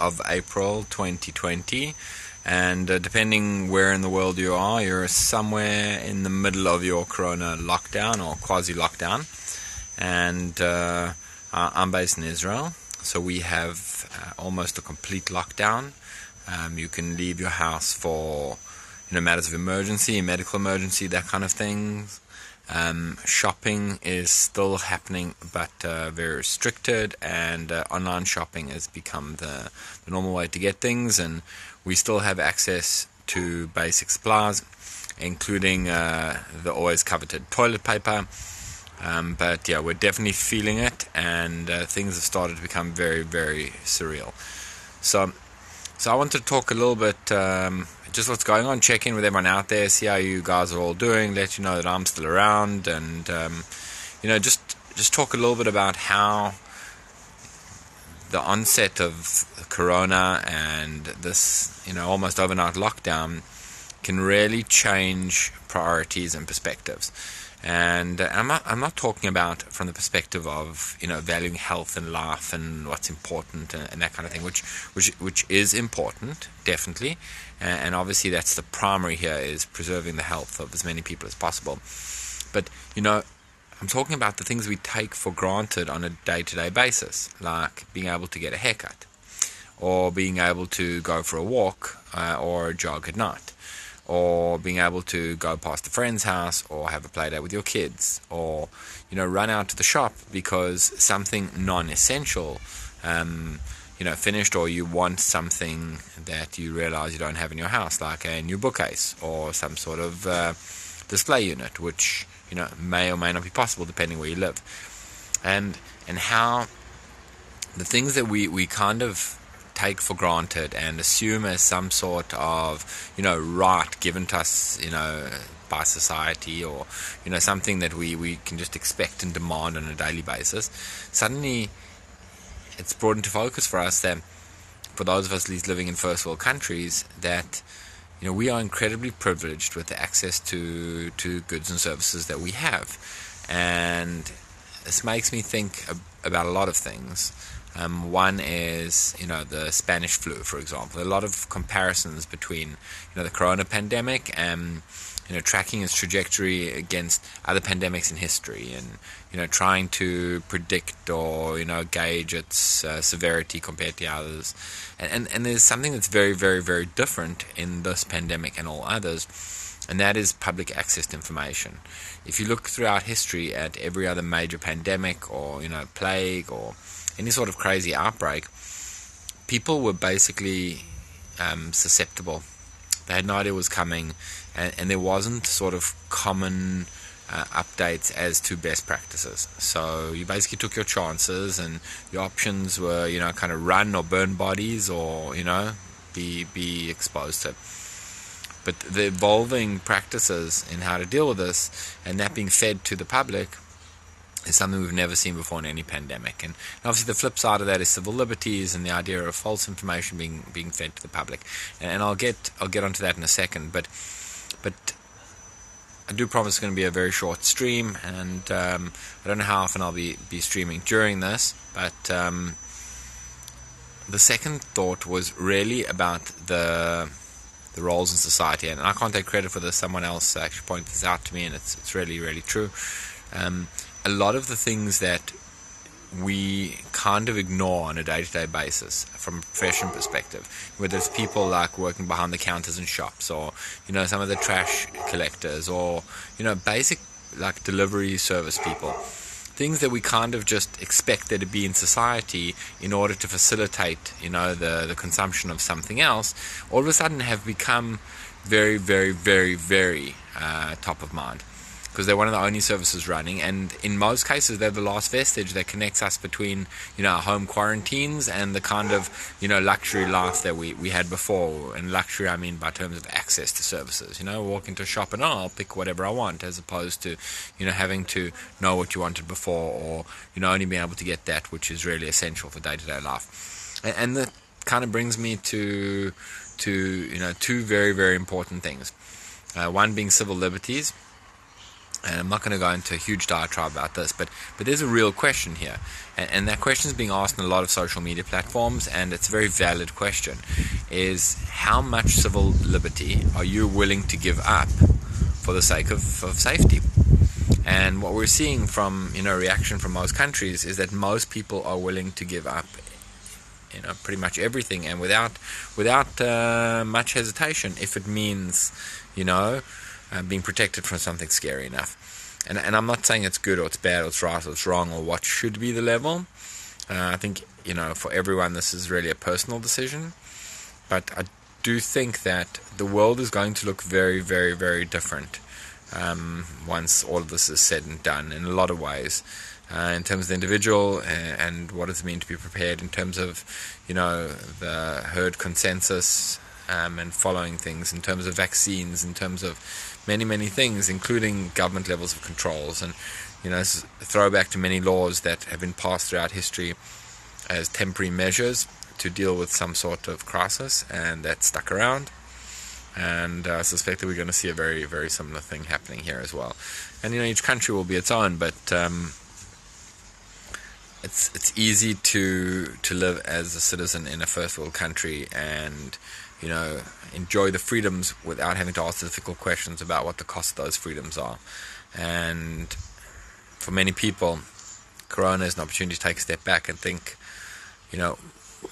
of April 2020, and depending where in the world you are, you're somewhere in the middle of your corona lockdown or quasi-lockdown. And I'm based in Israel, so we have almost a complete lockdown. You can leave your house for matters of emergency, medical emergency, that kind of thing. Shopping is still happening, but very restricted, and online shopping has become the normal way to get things, and we still have access to basic supplies, including the always coveted toilet paper. But yeah, we're definitely feeling it, and things have started to become very, very surreal. So I want to talk a little bit, just what's going on, check in with everyone out there, see how you guys are all doing, let you know that I'm still around, and just talk a little bit about how the onset of Corona and this almost overnight lockdown can really change priorities and perspectives. And I'm not talking about from the perspective of valuing health and life and what's important and that kind of thing, which is important, definitely, and obviously that's the primary here, is preserving the health of as many people as possible. But I'm talking about the things we take for granted on a day-to-day basis, like being able to get a haircut, or being able to go for a walk or a jog at night, or being able to go past a friend's house or have a play date with your kids, or run out to the shop because something non-essential finished, or you want something that you realize you don't have in your house, like a new bookcase or some sort of display unit, which may or may not be possible depending where you live, and how the things that we kind of take for granted and assume as some sort of right given to us by society, or something that we can just expect and demand on a daily basis, suddenly it's brought into focus for us that for those of us living in first world countries, that we are incredibly privileged with the access to goods and services that we have. And this makes me think about a lot of things. One is, the Spanish flu, for example. A lot of comparisons between, the corona pandemic and, tracking its trajectory against other pandemics in history, and, trying to predict or, gauge its severity compared to others. And there's something that's very, very, very different in this pandemic and all others, and that is public access to information. If you look throughout history at every other major pandemic or, plague or any sort of crazy outbreak, people were basically susceptible. They had no idea it was coming, and there wasn't sort of common updates as to best practices. So you basically took your chances, and your options were, kind of run or burn bodies, or, be exposed to. But the evolving practices in how to deal with this, and that being fed to the public, is something we've never seen before in any pandemic. And obviously the flip side of that is civil liberties and the idea of false information being fed to the public. And I'll get onto that in a second. But I do promise it's going to be a very short stream, and I don't know how often I'll be streaming during this. But the second thought was really about the roles in society, and I can't take credit for this. Someone else actually pointed this out to me, and it's really, really true. A lot of the things that we kind of ignore on a day-to-day basis from a profession perspective, whether it's people like working behind the counters in shops, or some of the trash collectors, or basic like delivery service people, things that we kind of just expect there to be in society in order to facilitate the consumption of something else, all of a sudden have become very, very, very, very top of mind, because they're one of the only services running, and in most cases they're the last vestige that connects us between our home quarantines and the kind of luxury life that we had before. And luxury, I mean by terms of access to services. Walk into a shop and I'll pick whatever I want, as opposed to having to know what you wanted before, or only being able to get that which is really essential for day-to-day life. And that kind of brings me to two very, very important things. One being civil liberties, And I'm not going to go into a huge diatribe about this, but there's a real question here. And that question is being asked in a lot of social media platforms, and it's a very valid question, is how much civil liberty are you willing to give up for the sake of safety? And what we're seeing from reaction from most countries is that most people are willing to give up pretty much everything, and without much hesitation, if it means being protected from something scary enough. And I'm not saying it's good or it's bad or it's right or it's wrong or what should be the level. I think for everyone this is really a personal decision, but I do think that the world is going to look very, very, very different once all of this is said and done, in a lot of ways, in terms of the individual and what does it mean to be prepared, in terms of the herd consensus and following things, in terms of vaccines, in terms of many, many things, including government levels of controls. And this is a throwback to many laws that have been passed throughout history as temporary measures to deal with some sort of crisis, and that stuck around. And I suspect that we're going to see a very, very similar thing happening here as well. And each country will be its own, but it's easy to live as a citizen in a first world country and enjoy the freedoms without having to ask difficult questions about what the cost of those freedoms are. And for many people, Corona is an opportunity to take a step back and think,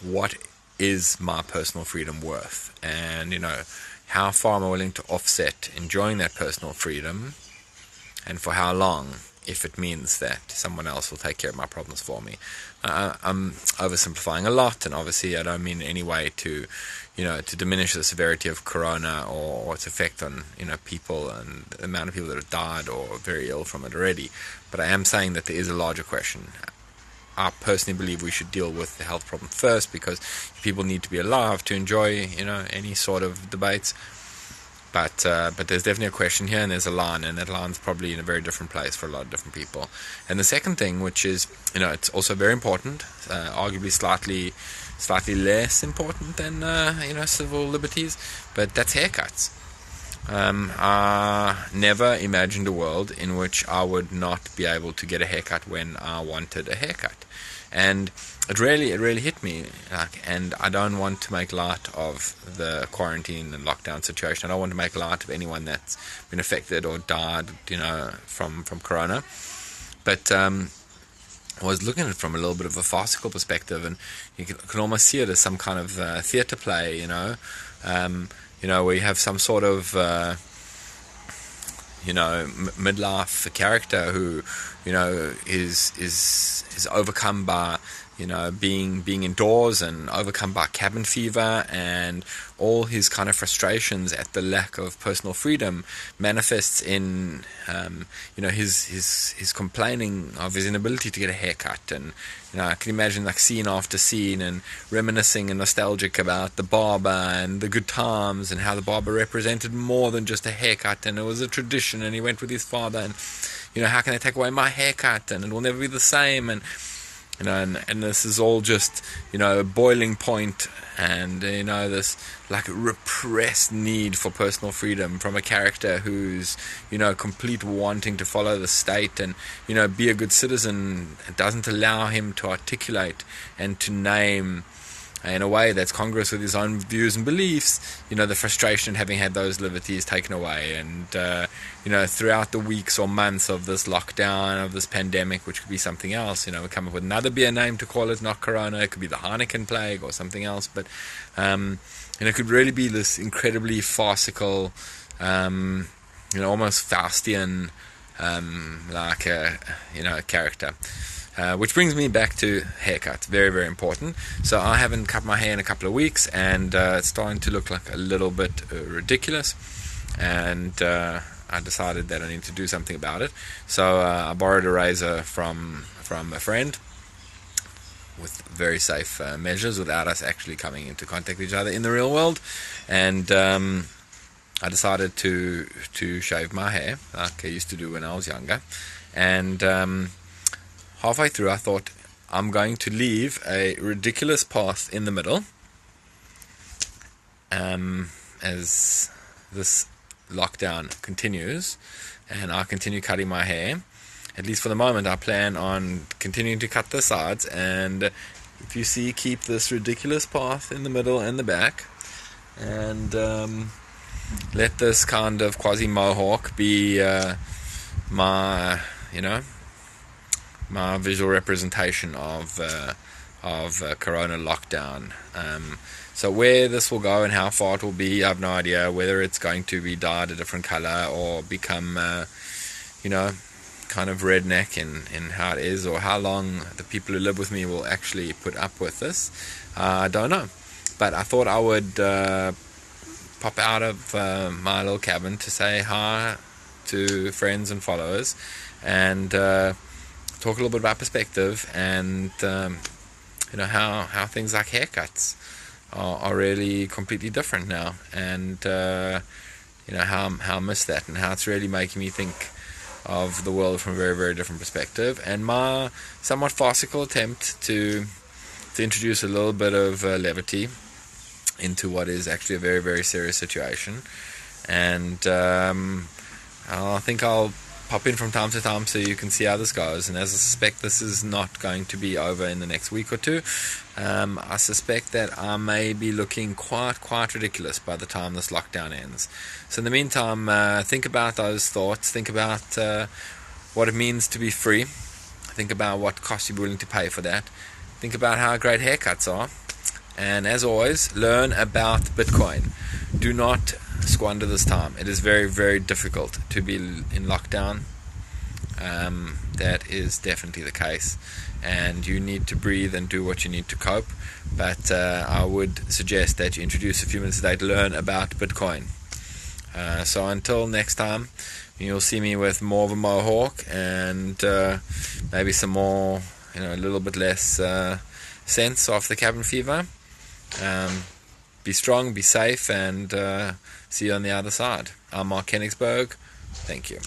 what is my personal freedom worth? And how far am I willing to offset enjoying that personal freedom, and for how long, if it means that someone else will take care of my problems for me. I'm oversimplifying a lot, and obviously I don't mean in any way to diminish the severity of Corona or its effect on people and the amount of people that have died or are very ill from it already. But I am saying that there is a larger question. I personally believe we should deal with the health problem first, because people need to be alive to enjoy any sort of debates. But there's definitely a question here, and there's a line, and that line's probably in a very different place for a lot of different people. And the second thing, which is, it's also very important, arguably slightly less important than, civil liberties, but that's haircuts. I never imagined a world in which I would not be able to get a haircut when I wanted a haircut. And it really hit me, and I don't want to make light of the quarantine and lockdown situation. I don't want to make light of anyone that's been affected or died, from Corona. But I was looking at it from a little bit of a farcical perspective, and you can almost see it as some kind of theatre play, where you have some sort of midlife character who is overcome by being indoors, and overcome by cabin fever, and all his kind of frustrations at the lack of personal freedom manifests in his complaining of his inability to get a haircut. And I can imagine scene after scene, and reminiscing and nostalgic about the barber and the good times, and how the barber represented more than just a haircut, and it was a tradition, and he went with his father, and how can they take away my haircut, and it will never be the same, and and this is all just a boiling point, and this repressed need for personal freedom from a character who's complete wanting to follow the state and be a good citizen. It doesn't allow him to articulate and to name in a way that's congruous with his own views and beliefs, the frustration having had those liberties taken away. And throughout the weeks or months of this lockdown, of this pandemic, which could be something else, we come up with another beer name to call it, not Corona. It could be the Heineken plague or something else, but it could really be this incredibly farcical, almost Faustian character. Which brings me back to haircuts. Very, very important. So I haven't cut my hair in a couple of weeks, and it's starting to look like a little bit ridiculous, and I decided that I need to do something about it. So I borrowed a razor from a friend with very safe measures, without us actually coming into contact with each other in the real world, and I decided to shave my hair like I used to do when I was younger. And halfway through, I thought, I'm going to leave a ridiculous path in the middle, as this lockdown continues and I continue cutting my hair, at least for the moment, I plan on continuing to cut the sides. And if you see, keep this ridiculous path in the middle and the back, and let this kind of quasi mohawk be my my visual representation of Corona lockdown. So where this will go and how far it will be, I have no idea. Whether it's going to be dyed a different color or become kind of redneck in how it is, or how long the people who live with me will actually put up with this, I don't know. But I thought I would pop out of my little cabin to say hi to friends and followers, and talk a little bit about perspective, and how things like haircuts are really completely different now, and how I miss that, and how it's really making me think of the world from a very, very different perspective, and my somewhat farcical attempt to introduce a little bit of levity into what is actually a very, very serious situation. And I think I'll pop in from time to time so you can see how this goes. And as I suspect this is not going to be over in the next week or two, I suspect that I may be looking quite ridiculous by the time this lockdown ends. So in the meantime, think about those thoughts. Think about what it means to be free. Think about what cost you're willing to pay for that. Think about how great haircuts are. And as always, learn about Bitcoin. Do not squander this time. It is very, very difficult to be in lockdown. That is definitely the case, and you need to breathe and do what you need to cope. But I would suggest that you introduce a few minutes a day to learn about Bitcoin. So until next time, you'll see me with more of a mohawk and maybe some more, a little bit less sense of the cabin fever. Be strong, be safe, and see you on the other side. I'm Mark Koenigsberg. Thank you.